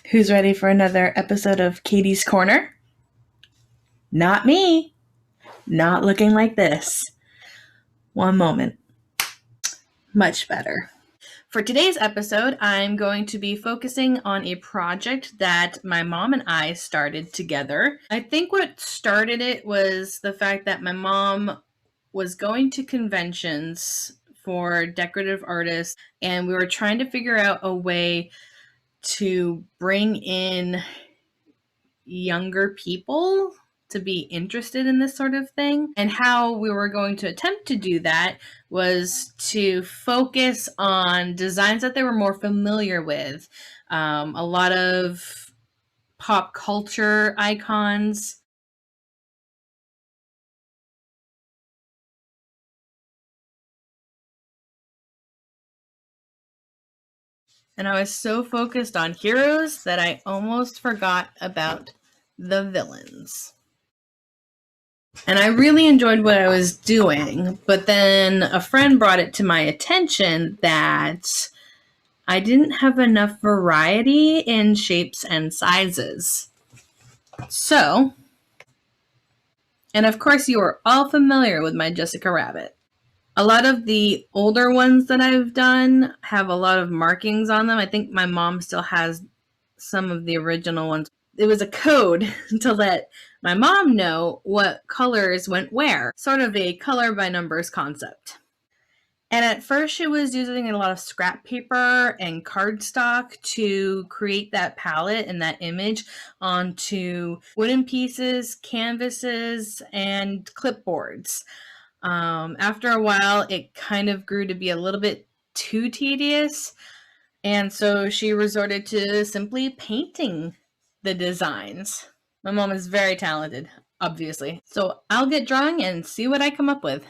Who's ready for another episode of Katie's Korner? Not me. Not looking like this. One moment. Much better. For today's episode, I'm going to be focusing on a project that my mom and I started together. I think what started it was the fact that my mom was going to conventions for decorative artists, and we were trying to figure out a way to bring in younger people to be interested in this sort of thing. And how we were going to attempt to do that was to focus on designs that they were more familiar with. A lot of pop culture icons. And I was so focused on heroes that I almost forgot about the villains. And I really enjoyed what I was doing, but then a friend brought it to my attention that I didn't have enough variety in shapes and sizes. So, and of course you are all familiar with my Jessica Rabbit. A lot of the older ones that I've done have a lot of markings on them. I think my mom still has some of the original ones. It was a code to let my mom know what colors went where, sort of a color by numbers concept. And at first she was using a lot of scrap paper and cardstock to create that palette and that image onto wooden pieces, canvases, and clipboards. After a while, it kind of grew to be a little bit too tedious, and so she resorted to simply painting the designs. My mom is very talented, obviously. So I'll get drawing and see what I come up with.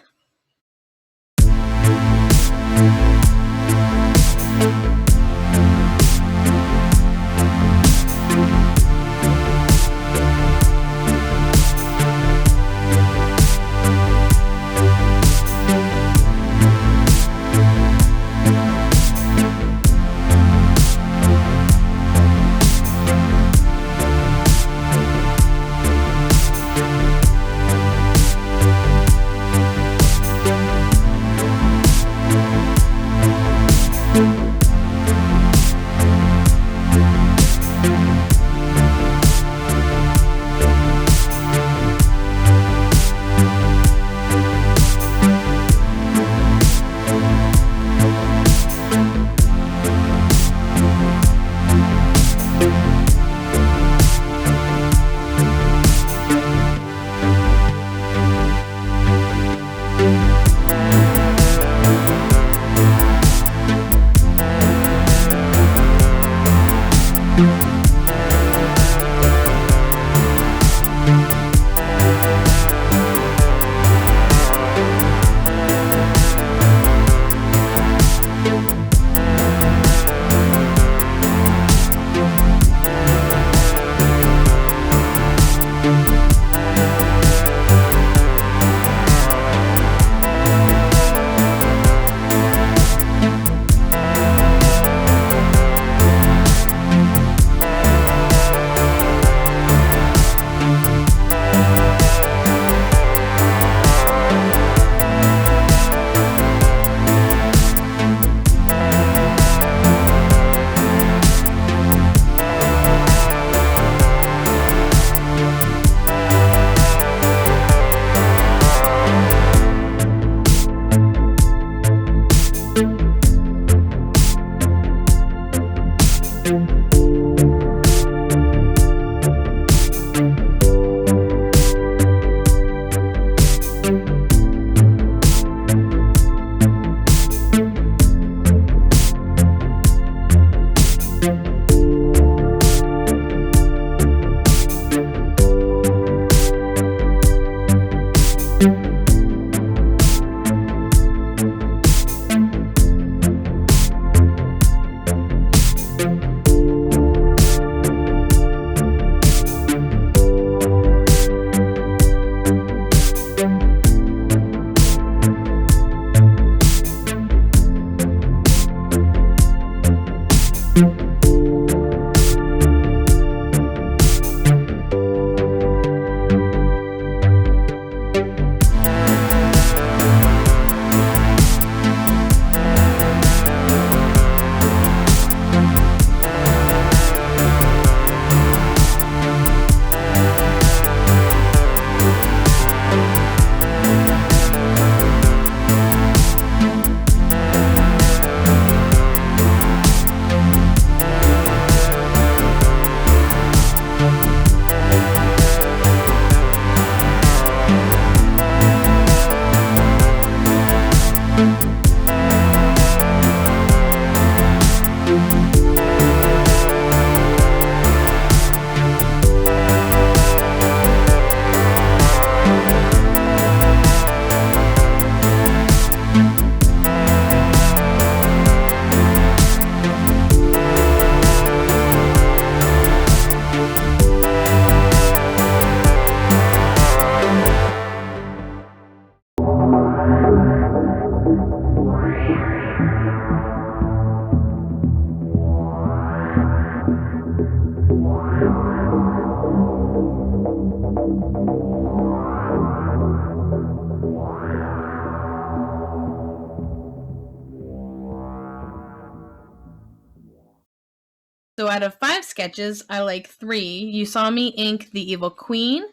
So out of 5 sketches, I like 3. You saw me ink the Evil Queen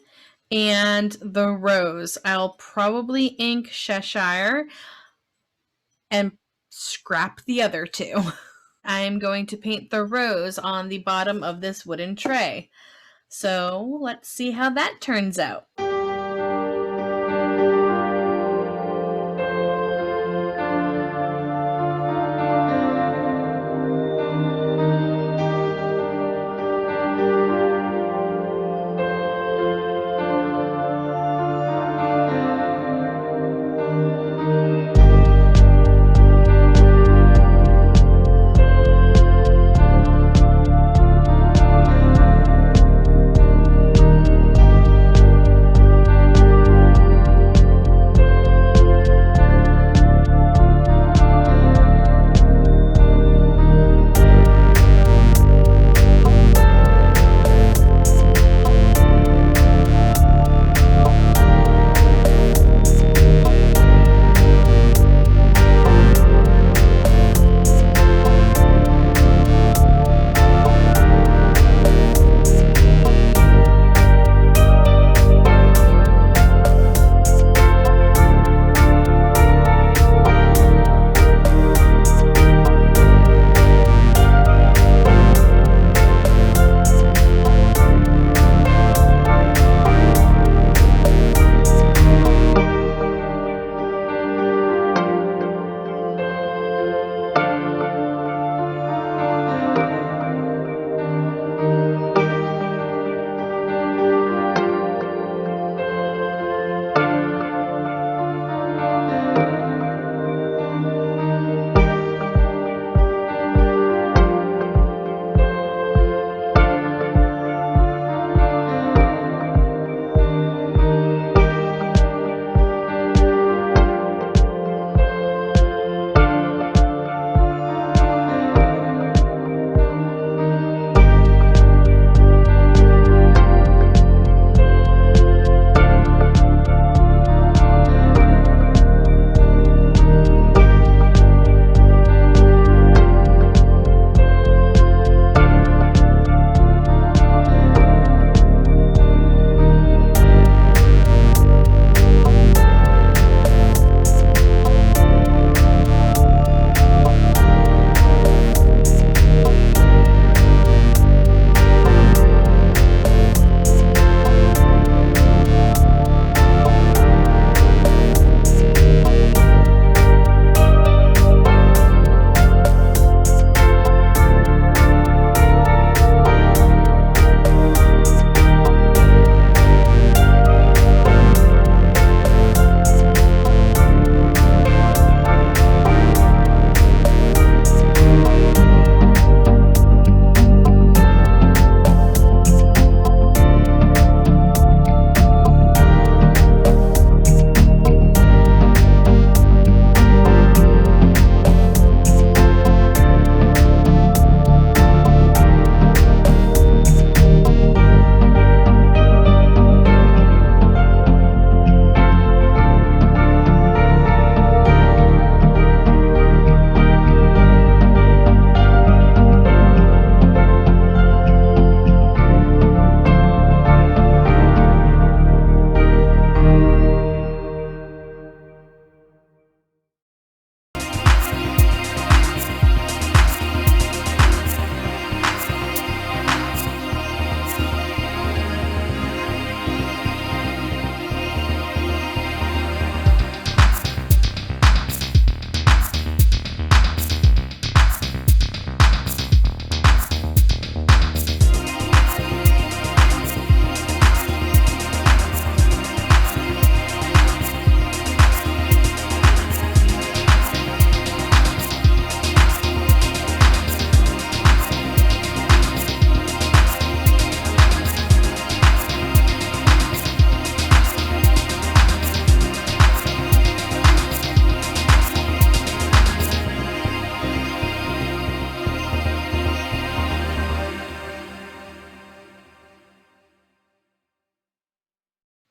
and the Rose. I'll probably ink Cheshire and scrap the other 2. I'm going to paint the Rose on the bottom of this wooden tray. So let's see how that turns out.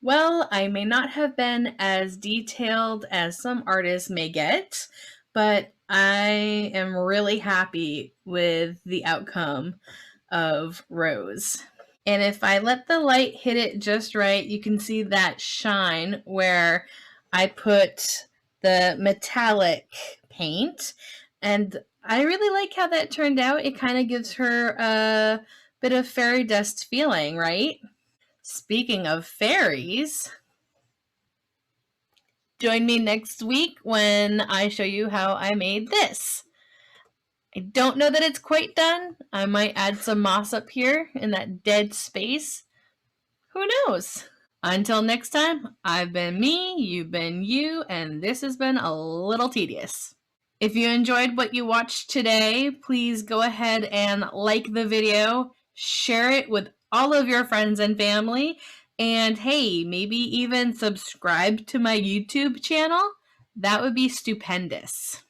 Well, I may not have been as detailed as some artists may get, but I am really happy with the outcome. of rose. And if I let the light hit it just right, you can see that shine where I put the metallic paint. And I really like how that turned out. It kind of gives her a bit of fairy dust feeling, right? Speaking of fairies, join me next week when I show you how I made this. I don't know that it's quite done. I might add some moss up here in that dead space. Who knows? Until next time, I've been me, you've been you, and this has been a little tedious. If you enjoyed what you watched today, please go ahead and like the video, share it with all of your friends and family, and hey, maybe even subscribe to my YouTube channel. That would be stupendous.